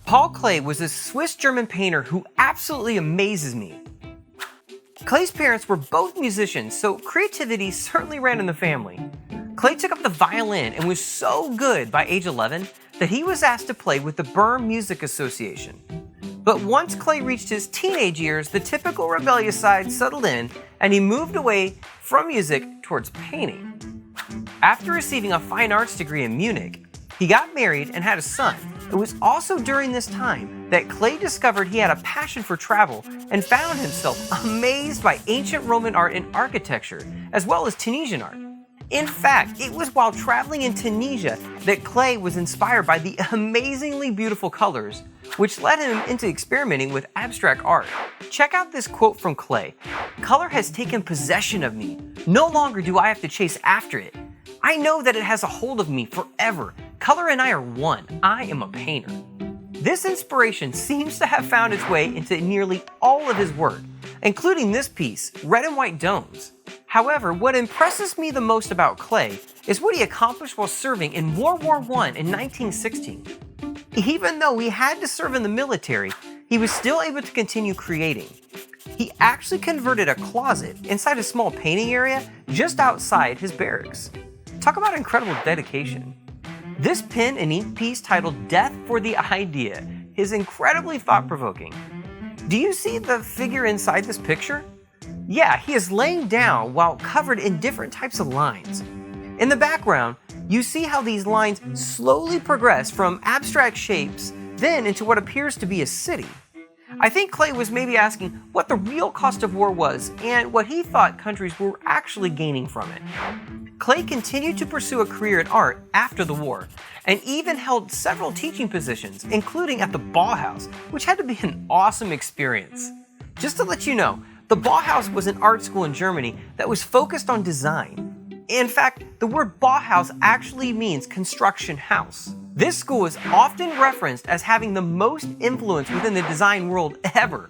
Paul Klee was a Swiss-German painter who absolutely amazes me. Klee's parents were both musicians, so creativity certainly ran in the family. Klee took up the violin and was so good by age 11 that he was asked to play with the Bern Music Association. But once Klee reached his teenage years, the typical rebellious side settled in and he moved away from music towards painting. After receiving a fine arts degree in Munich, he got married and had a son. It was also during this time that Klee discovered he had a passion for travel and found himself amazed by ancient Roman art and architecture, as well as Tunisian art. In fact, it was while traveling in Tunisia that Klee was inspired by the amazingly beautiful colors, which led him into experimenting with abstract art. Check out this quote from Klee. "Color has taken possession of me. No longer do I have to chase after it. I know that it has a hold of me forever. Color and I are one. I am a painter." This inspiration seems to have found its way into nearly all of his work, including this piece, Red and White Domes. However, what impresses me the most about Klee is what he accomplished while serving in World War I in 1916. Even though he had to serve in the military, he was still able to continue creating. He actually converted a closet inside a small painting area just outside his barracks. Talk about incredible dedication. This pen and ink piece titled Death for the Idea is incredibly thought-provoking. Do you see the figure inside this picture? Yeah, he is laying down while covered in different types of lines. In the background, you see how these lines slowly progress from abstract shapes then into what appears to be a city. I think Klee was maybe asking what the real cost of war was and what he thought countries were actually gaining from it. Klee continued to pursue a career in art after the war and even held several teaching positions, including at the Bauhaus, which had to be an awesome experience. Just to let you know, the Bauhaus was an art school in Germany that was focused on design. In fact, the word Bauhaus actually means construction house. This school is often referenced as having the most influence within the design world ever.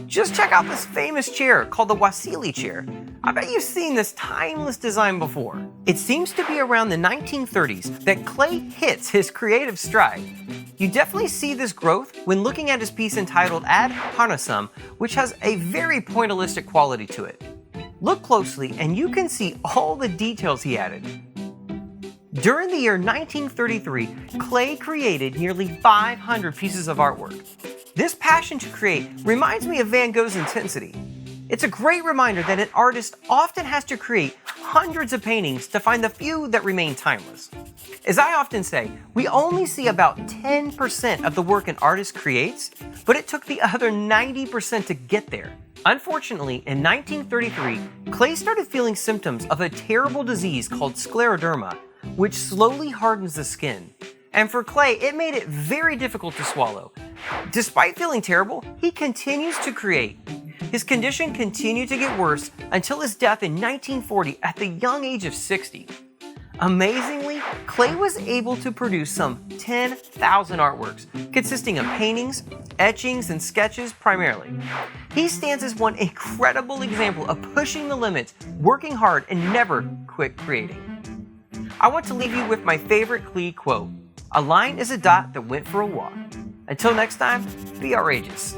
Just check out this famous chair called the Wasili chair. I bet you've seen this timeless design before. It seems to be around the 1930s that Klee hits his creative stride. You definitely see this growth when looking at his piece entitled Ad Parnassum, which has a very pointillistic quality to it. Look closely and you can see all the details he added. During the year 1933, Klee created nearly 500 pieces of artwork. This passion to create reminds me of Van Gogh's intensity. It's a great reminder that an artist often has to create hundreds of paintings to find the few that remain timeless. As I often say, we only see about 10% of the work an artist creates, but it took the other 90% to get there. Unfortunately, in 1933, Klee started feeling symptoms of a terrible disease called scleroderma, which slowly hardens the skin. And for Klee, it made it very difficult to swallow. Despite feeling terrible, he continues to create. His condition continued to get worse until his death in 1940 at the young age of 60. Amazingly, Klee was able to produce some 10,000 artworks, consisting of paintings, etchings, and sketches primarily. He stands as one incredible example of pushing the limits, working hard, and never quit creating. I want to leave you with my favorite Klee quote: "A line is a dot that went for a walk." Until next time, be outrageous.